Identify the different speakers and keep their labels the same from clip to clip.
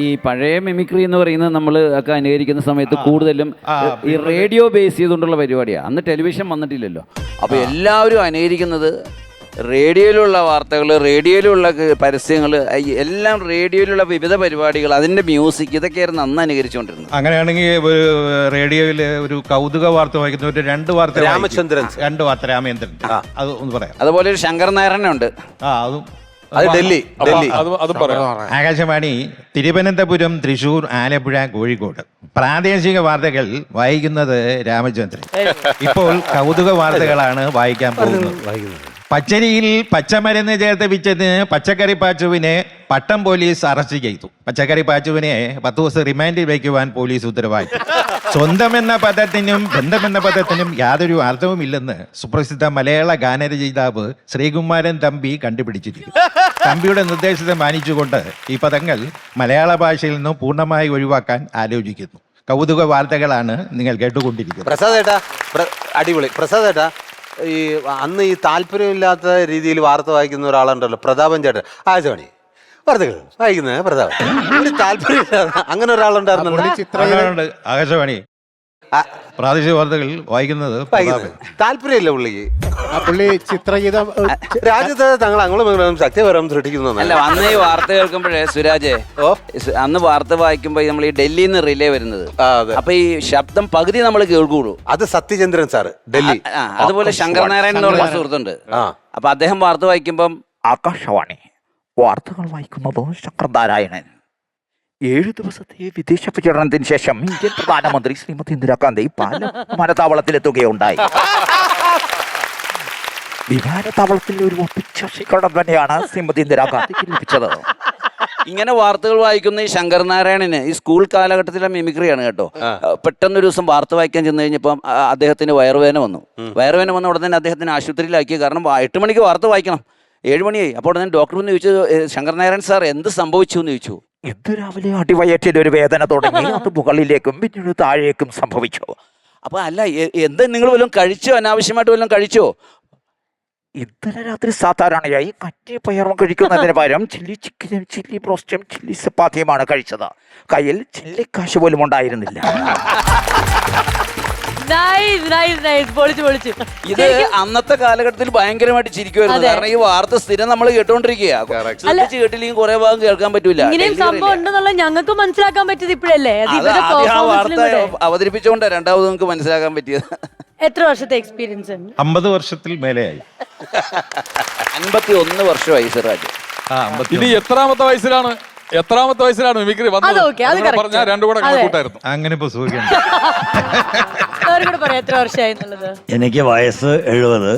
Speaker 1: ഈ പഴയ മിമിക്രി എന്ന് പറയുന്നത് നമ്മൾ ഒക്കെ അനുകരിക്കുന്ന സമയത്ത് കൂടുതലും ഈ റേഡിയോ ബേസ് ചെയ്തുകൊണ്ടുള്ള പരിപാടിയാണ്. അന്ന് ടെലിവിഷൻ വന്നിട്ടില്ലല്ലോ. അപ്പോൾ എല്ലാവരും അനുകരിക്കുന്നത് റേഡിയോയിലുള്ള വാർത്തകൾ, റേഡിയോയിലുള്ള പരസ്യങ്ങൾ, എല്ലാം റേഡിയോയിലുള്ള വിവിധ പരിപാടികൾ, അതിൻ്റെ മ്യൂസിക്, ഇതൊക്കെയായിരുന്നു അന്ന് അനുകരിച്ചുകൊണ്ടിരുന്നത്.
Speaker 2: അങ്ങനെയാണെങ്കിൽ ഒരു റേഡിയോയിൽ ഒരു കൗതുക വാർത്ത വായിക്കുന്ന ഒരു രണ്ട് വാർത്ത രാമചന്ദ്രൻ അത് ഒന്ന് പറയാം.
Speaker 1: അതുപോലെ ഒരു ശങ്കർ നാരായണനുണ്ട്.
Speaker 2: അതും
Speaker 3: അത് ഡൽഹി.
Speaker 2: ആകാശവാണി തിരുവനന്തപുരം, തൃശൂർ, ആലപ്പുഴ, കോഴിക്കോട് പ്രാദേശിക വാർത്തകൾ വായിക്കുന്നത് രാമചന്ദ്രൻ. ഇപ്പോൾ കൗതുക വാർത്തകളാണ് വായിക്കാൻ പോകുന്നത്. പച്ചരിയിൽ പച്ചമരുന്ന് ചേർത്ത് വിറ്റത് പച്ചക്കറി പാച്ചുവിനെ പട്ടം പോലീസ് അറസ്റ്റ് ചെയ്തു. പച്ചക്കറി പാച്ചുവിനെ 10 ദിവസം റിമാൻഡിൽ വയ്ക്കുവാൻ പോലീസ് ഉത്തരവായി. സ്വന്തം എന്ന പദത്തിനും ബന്ധമെന്ന പദത്തിനും യാതൊരു അർത്ഥവുമില്ലെന്ന് സുപ്രസിദ്ധ മലയാള ഗാനരചയിതാവ് ശ്രീകുമാരൻ തമ്പി കണ്ടുപിടിച്ചിരിക്കുന്നു. തമ്പിയുടെ നിർദ്ദേശത്തെ മാനിച്ചുകൊണ്ട് ഈ പദങ്ങൾ മലയാള ഭാഷയിൽ നിന്നും പൂർണ്ണമായി ഒഴിവാക്കാൻ ആലോചിക്കുന്നു. കൗതുക വാർത്തകളാണ് നിങ്ങൾ കേട്ടുകൊണ്ടിരിക്കുന്നത്.
Speaker 3: പ്രസാദേട്ടാ, അടിപൊളി. പ്രസാദേട്ടാ, ഈ അന്ന് ഈ താല്പര്യമില്ലാത്ത രീതിയിൽ വാർത്ത വായിക്കുന്ന ഒരാളുണ്ടല്ലോ, പ്രതാപൻ ചേട്ടൻ. ആകാശവാണി വാർത്തകൾ വായിക്കുന്നത് പ്രതാപൻ. ഒരു താല്പര്യമില്ലാത്ത അങ്ങനെ ഒരാളുണ്ടായിരുന്നു
Speaker 2: ആകാശവാണി പ്രാദേശിക വാർത്തകൾ വായിക്കുന്നത്
Speaker 3: താല്പര്യമില്ല പുള്ളിക്ക്.
Speaker 4: പുള്ളി ചിത്രഗീതം
Speaker 3: രാജ്യത്ത് തങ്ങൾ അങ്ങോട്ടും സത്യപരം സൃഷ്ടിക്കുന്നു.
Speaker 1: അല്ല, അന്ന് ഈ വാർത്ത കേൾക്കുമ്പോഴേ സുരാജേ, അന്ന് വാർത്ത വായിക്കുമ്പോ നമ്മൾ ഈ ഡൽഹിയിൽ നിന്ന് റിലേ വരുന്നത്, അപ്പൊ ഈ ശബ്ദം പകുതി നമ്മൾ കേൾക്കുള്ളൂ.
Speaker 3: അത് സത്യചന്ദ്രൻ സാറ്, ഡൽഹി.
Speaker 1: അതുപോലെ ശങ്കർ നാരായണൻ എന്ന് പറഞ്ഞ സുഹൃത്തുണ്ട്. അപ്പൊ അദ്ദേഹം വാർത്ത വായിക്കുമ്പം ആകാശവാണി വാർത്തകൾ വായിക്കുന്നത് ശങ്കർ നാരായണൻ. 7 ദിവസത്തെ വിദേശ പര്യടനത്തിന് ശേഷം ഇന്ത്യൻ പ്രധാനമന്ത്രി ശ്രീമതി ഇന്ദിരാഗാന്ധി പാലാ വിമാനത്താവളത്തിലെത്തുകയുണ്ടായി. വിമാനത്താവളത്തിൽ ഒരു ഒപ്പിച്ച സ്വീകരണം തന്നെയാണ് ശ്രീമതി ഇന്ദിരാഗാന്ധിക്ക് ലഭിച്ചത്. ഇങ്ങനെ വാർത്തകൾ വായിക്കുന്ന ഈ ശങ്കർ നാരായണന് ഈ സ്കൂൾ കാലഘട്ടത്തിലെ മിമിക്രിയാണ് കേട്ടോ. പെട്ടെന്നൊരു ദിവസം വാർത്ത വായിക്കാൻ ചെന്ന് കഴിഞ്ഞപ്പം അദ്ദേഹത്തിന് വയറുവേദന വന്നു. വയറുവേദന വന്ന ഉടനെ തന്നെ അദ്ദേഹത്തിന് ആശുപത്രിയിലാക്കി. കാരണം 8 മണിക്ക് വാർത്ത വായിക്കണം, 7 മണിയായി. അപ്പോൾ ഉടനെ ഡോക്ടർ ഒന്ന് ചോദിച്ചു, ശങ്കർ നാരായണൻ സാർ എന്ത് സംഭവിച്ചു എന്ന് ചോദിച്ചു. ഇന്ന് രാവിലെ അടിവയറ്റിൽ ഒരു വേദന തുടങ്ങി, അത് മുകളിലേക്കും പിന്നീട് താഴേക്കും സംഭവിച്ചു. അപ്പൊ അല്ല, എന്താ നിങ്ങൾ വല്ലതും കഴിച്ചോ, അനാവശ്യമായിട്ട് വല്ലതും കഴിച്ചോ? ഇന്നലെ രാത്രി സാധാരണയായി കറ്റി പയറും കഴിക്കുന്നതിന് പകരം ചില്ലി ചിക്കനും ചില്ലി ബ്രോസ്റ്റും ചില്ലി ചപ്പാത്തിയുമാണ് കഴിച്ചത്. കയ്യിൽ ചില്ലിക്കാശ് പോലും ഉണ്ടായിരുന്നില്ല. ഇത് അന്നത്തെ കാലഘട്ടത്തിൽ ഭയങ്കരമായിട്ട് ചിരിക്കുമായിരുന്നു. കാരണം ഈ വാർത്ത സ്ഥിരം നമ്മൾ കേട്ടോണ്ടിരിക്കുക. കേട്ടില്ലെങ്കിൽ കുറെ ഭാഗം കേൾക്കാൻ പറ്റൂല.
Speaker 5: ഞങ്ങൾക്ക് മനസ്സിലാക്കാൻ പറ്റിയത് ഇപ്പോഴല്ലേ?
Speaker 1: വാർത്ത അവതരിപ്പിച്ചുകൊണ്ട് രണ്ടാമത് നമുക്ക് മനസ്സിലാക്കാൻ പറ്റിയത്.
Speaker 5: എത്ര വർഷത്തെ എക്സ്പീരിയൻസ്?
Speaker 2: 50 വർഷത്തിൽ മേലെയായി.
Speaker 1: 51 വർഷമായി സിറാജ്.
Speaker 6: ഇനി എത്രാമത്തെ വയസ്സിലാണ് മിമിക്രി വന്നത്? പറഞ്ഞാൽ രണ്ടു കൂടെ കൂട്ടായിരുന്നു.
Speaker 2: അങ്ങനെ ഇപ്പൊ
Speaker 7: എനിക്ക് വയസ്സ് 70.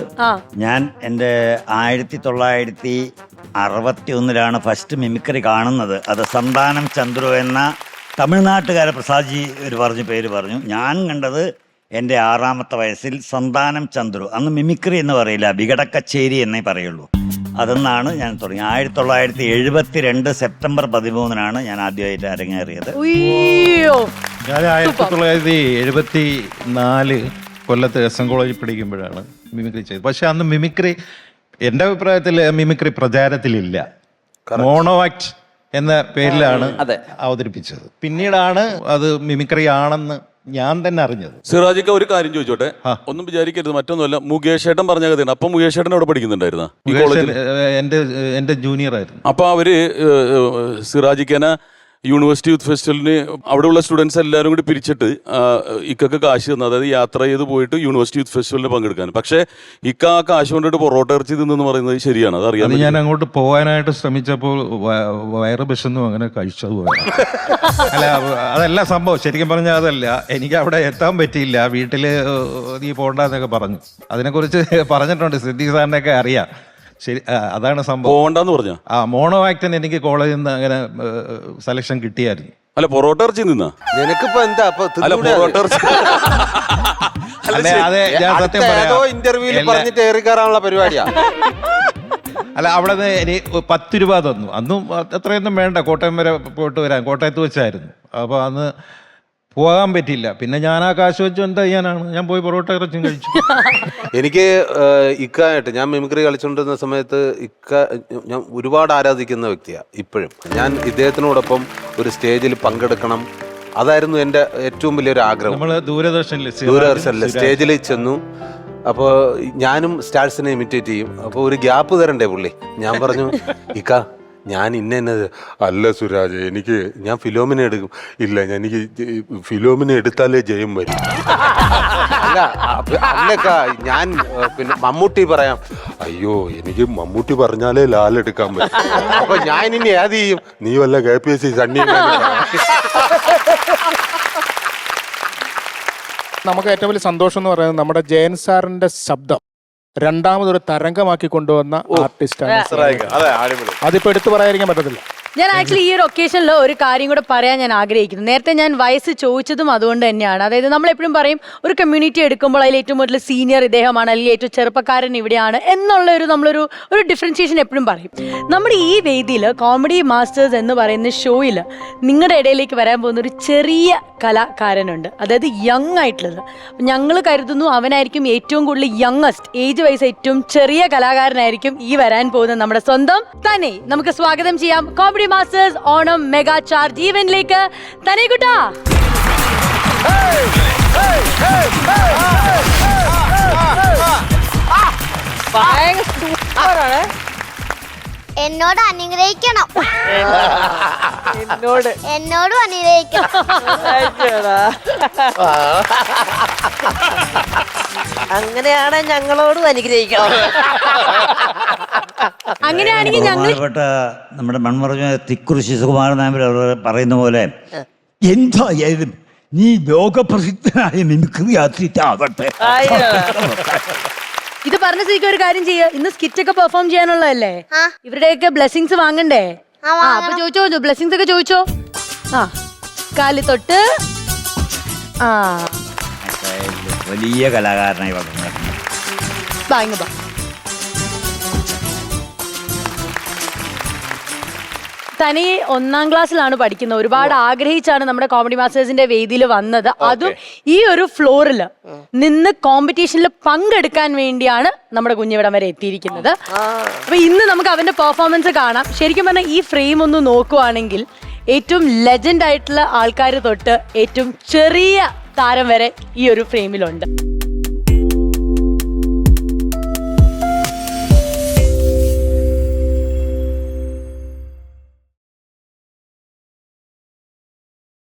Speaker 7: ഞാൻ എൻ്റെ 1961 ഫസ്റ്റ് മിമിക്രി കാണുന്നത്. അത് സന്താനം ചന്ദ്രു എന്ന തമിഴ്നാട്ടുകാരെ പ്രസാദ്ജി പേര് പറഞ്ഞു. ഞാൻ കണ്ടത് എൻ്റെ 6ാമത്തെ വയസ്സിൽ സന്താനം ചന്ദ്രു. അന്ന് മിമിക്രി എന്ന് പറയില്ല, വികടക്കച്ചേരി എന്നേ പറയുള്ളൂ. അതെന്നാണ് ഞാൻ തുടങ്ങി. 1972 സെപ്റ്റംബർ 13 ഞാൻ ആദ്യമായിട്ട് അരങ്ങേറിയത്.
Speaker 2: ഞാൻ 1974 കൊല്ലത്ത് SM കോളേജിൽ പഠിക്കുമ്പോഴാണ് മിമിക്രി ചെയ്തത്. പക്ഷെ അന്ന് മിമിക്രി, എൻ്റെ അഭിപ്രായത്തിൽ മിമിക്രി പ്രചാരത്തിലില്ല. മോണോ ആക്ട് എന്ന പേരിലാണ് അവതരിപ്പിച്ചത്. പിന്നീടാണ് അത് മിമിക്രി ആണെന്ന് ഞാൻ തന്നെ അറിഞ്ഞത്.
Speaker 6: സിറാജിക്ക, ഒരു കാര്യം ചോദിച്ചോട്ടെ, ഒന്നും വിചാരിക്കരുത്, മറ്റൊന്നുമല്ല. മുകേഷ് ഏട്ടൻ പറഞ്ഞ കഥയാണ്. അപ്പൊ മുകേഷ് ഏട്ടൻ അവിടെ പഠിക്കുന്നുണ്ടായിരുന്ന
Speaker 2: എന്റെ ജൂനിയർ ആയിരുന്നു.
Speaker 6: അപ്പൊ അവര് സിറാജിക്കനെ യൂണിവേഴ്സിറ്റി യൂത്ത് ഫെസ്റ്റിവലിന് അവിടെയുള്ള സ്റ്റുഡൻസ് എല്ലാവരും കൂടി പിരിച്ചിട്ട് ഇക്കൊക്കെ കാശ് തന്നു. അതായത് യാത്ര ചെയ്ത് പോയിട്ട് യൂണിവേഴ്സിറ്റി യൂത്ത് ഫെസ്റ്റിവലിന് പങ്കെടുക്കാൻ. പക്ഷേ ആ കാശ് കൊണ്ടിട്ട് പൊറോട്ട ഇറച്ചി തിന്നെന്ന് പറയുന്നത് ശരിയാണ്? അതറിയാം.
Speaker 2: ഞാൻ അങ്ങോട്ട് പോകാനായിട്ട് ശ്രമിച്ചപ്പോൾ വയറ് വിശന്നു, അങ്ങനെ കഴിച്ചത്. അല്ല, അതല്ല സംഭവം. ശരിക്കും പറഞ്ഞാൽ അതല്ല, എനിക്ക് അവിടെ എത്താൻ പറ്റിയില്ല. വീട്ടില് നീ പോണ്ടെന്നൊക്കെ പറഞ്ഞു. അതിനെക്കുറിച്ച് പറഞ്ഞിട്ടുണ്ട്, സിദ്ദീഖ് സാറിനെയൊക്കെ അറിയാം. ശരി, അതാണ് സംഭവം.
Speaker 6: പോകണ്ടെന്ന് പറഞ്ഞു.
Speaker 2: മോണോ ആക്ടിന് എനിക്ക് കോളേജിൽ നിന്ന് അങ്ങനെ സെലക്ഷൻ കിട്ടിയായിരുന്നു.
Speaker 6: അല്ല, പൊറോട്ട ഇറച്ചി നിന്നാ
Speaker 3: നിനക്കിപ്പോ എന്താ? ഇന്റർവ്യൂവിൽ പറഞ്ഞിട്ട് ഏറിക്കയറാനുള്ള പരിപാടിയാ.
Speaker 2: അല്ല, അവിടെ നിന്ന് ഇനി 10 രൂപ തന്നു. അന്നും അത്രയൊന്നും വേണ്ട, കോട്ടയം വരെ പോയിട്ട് വരാൻ. കോട്ടയത്ത് വെച്ചായിരുന്നു. അപ്പോൾ അന്ന് പോകാൻ പറ്റില്ല. പിന്നെ ഞാൻ ആ കാശ് വെച്ച് എന്താ ചെയ്യാനാണ്, ഞാൻ പോയി പൊറോട്ട ഇറച്ചും കഴിച്ചു.
Speaker 3: എനിക്ക് ഇക്കായിട്ട് ഞാൻ മിമിക്രി കളിച്ചുകൊണ്ടിരുന്ന സമയത്ത് ഞാൻ ഒരുപാട് ആരാധിക്കുന്ന വ്യക്തിയാണ് ഇപ്പോഴും. ഞാൻ ഇദ്ദേഹത്തിനോടൊപ്പം ഒരു സ്റ്റേജിൽ പങ്കെടുക്കണം, അതായിരുന്നു എൻ്റെ ഏറ്റവും വലിയൊരു ആഗ്രഹം.
Speaker 2: നമ്മള് ദൂരദർശനിൽ
Speaker 3: സ്റ്റേജിൽ ചെന്നു. അപ്പോൾ ഞാനും സ്റ്റാർസിനെ ഇമിറ്റേറ്റ് ചെയ്യും. അപ്പോൾ ഒരു ഗ്യാപ്പ് തരണ്ടേ പുള്ളി. ഞാൻ പറഞ്ഞു, ഇക്ക ഞാൻ ഇന്നത് അല്ല സുരാജ്, ഞാൻ ഫിലോമിനെ എടുക്കും. ഇല്ല, എനിക്ക് ഫിലോമിനെ എടുത്താലേ ജയം വരും. അല്ലക്ക ഞാൻ പിന്നെ മമ്മൂട്ടി പറയാം. അയ്യോ, എനിക്ക് മമ്മൂട്ടി പറഞ്ഞാലേ ലാൽ എടുക്കാൻ പറ്റും. അപ്പൊ ഞാൻ ഇനി ഏത് ചെയ്യും? നീ വല്ല KPSC സണ്ണി.
Speaker 4: നമുക്ക് ഏറ്റവും വലിയ സന്തോഷം എന്ന് പറയുന്നത് നമ്മുടെ ജയൻ സാറിന്റെ ശബ്ദം രണ്ടാമതൊരു തരംഗമാക്കി കൊണ്ടുവന്ന ആർട്ടിസ്റ്റാണ്. അതിപ്പോ എടുത്തു പറയാതിരിക്കാൻ പറ്റത്തില്ല.
Speaker 5: ഞാൻ ആക്ച്വലി ഈ ഒരു ഒക്കേഷനിൽ ഒരു കാര്യം കൂടെ പറയാൻ ഞാൻ ആഗ്രഹിക്കുന്നു. നേരത്തെ ഞാൻ വയസ്സ് ചോദിച്ചതും അതുകൊണ്ട് തന്നെയാണ്. അതായത് നമ്മൾ എപ്പോഴും പറയും ഒരു കമ്മ്യൂണിറ്റി എടുക്കുമ്പോൾ അതിൽ ഏറ്റവും കൂടുതൽ സീനിയർ ഇദ്ദേഹമാണ്, അല്ലെങ്കിൽ ഏറ്റവും ചെറുപ്പക്കാരൻ ഇവിടെയാണ് എന്നുള്ള നമ്മളൊരു ഡിഫറൻഷിയേഷൻ എപ്പോഴും പറയും. നമ്മുടെ ഈ വേദിയിൽ കോമഡി മാസ്റ്റേഴ്സ് എന്ന് പറയുന്ന ഷോയിൽ നിങ്ങളുടെ ഇടയിലേക്ക് വരാൻ പോകുന്ന ഒരു ചെറിയ കലാകാരനുണ്ട്, അതായത് യങ് ആയിട്ടുള്ളത്. ഞങ്ങൾ കരുതുന്നു അവനായിരിക്കും ഏറ്റവും കൂടുതൽ യങ്ങസ്റ്റ്, ഏജ് വൈസ് ഏറ്റവും ചെറിയ കലാകാരനായിരിക്കും ഈ വരാൻ പോകുന്ന നമ്മുടെ സ്വന്തം തനെ. നമുക്ക് സ്വാഗതം ചെയ്യാം comedy masters Onam mega charge ഈവന്റിലേക്ക്. തനെ കുട്ടാ,
Speaker 8: എന്നോട് അനുഗ്രഹിക്കണം, എന്നോടും അനുഗ്രഹിക്കണം.
Speaker 9: അങ്ങനെയാണ് ഞങ്ങളോടും അനുഗ്രഹിക്കണം.
Speaker 5: അങ്ങനെയാണെങ്കിൽ ഞങ്ങൾ
Speaker 7: ബഹുമാനപ്പെട്ട നമ്മുടെ മൺമറഞ്ഞ തിക്കുറിശി സുകുമാരൻ നായർ അവർ പറയുന്ന പോലെ എന്തായാലും നീ ലോകപ്രസിദ്ധനായ മിമിക്രി ആവട്ടെ.
Speaker 5: ഇത് പറഞ്ഞ സ്ഥിതിക്ക് ഒരു കാര്യം ചെയ്യുക, ഇന്ന് സ്കിറ്റ് ഒക്കെ പെർഫോം ചെയ്യാനുള്ളതല്ലേ, ഇവരുടെയൊക്കെ ബ്ലെസ്സിങ്സ് വാങ്ങണ്ടേ? അപ്പൊ ചോദിച്ചോ, ബ്ലെസ്സിങ്സ് ഒക്കെ ചോദിച്ചോ. കാലി തൊട്ട്
Speaker 7: വലിയ കലാകാരനായി വളർന്നു.
Speaker 5: വാങ്ങുക. തനി 1ാം ക്ലാസ്സിലാണ് പഠിക്കുന്നത്. ഒരുപാട് ആഗ്രഹിച്ചാണ് നമ്മുടെ കോമഡി മാസ്റ്റേഴ്സിന്റെ വേദിയിൽ വന്നത്. അതും ഈ ഒരു ഫ്ലോറിൽ നിന്ന് കോമ്പറ്റീഷനിൽ പങ്കെടുക്കാൻ വേണ്ടിയാണ് നമ്മുടെ കുഞ്ഞിവിടം വരെ എത്തിയിരിക്കുന്നത്. അപ്പൊ ഇന്ന് നമുക്ക് അവന്റെ പെർഫോമൻസ് കാണാം. ശരിക്കും പറഞ്ഞാൽ ഈ ഫ്രെയിം ഒന്ന് നോക്കുവാണെങ്കിൽ ഏറ്റവും ലെജൻഡ് ആയിട്ടുള്ള ആൾക്കാർ തൊട്ട് ഏറ്റവും ചെറിയ താരം വരെ ഈ ഒരു ഫ്രെയിമിലുണ്ട്.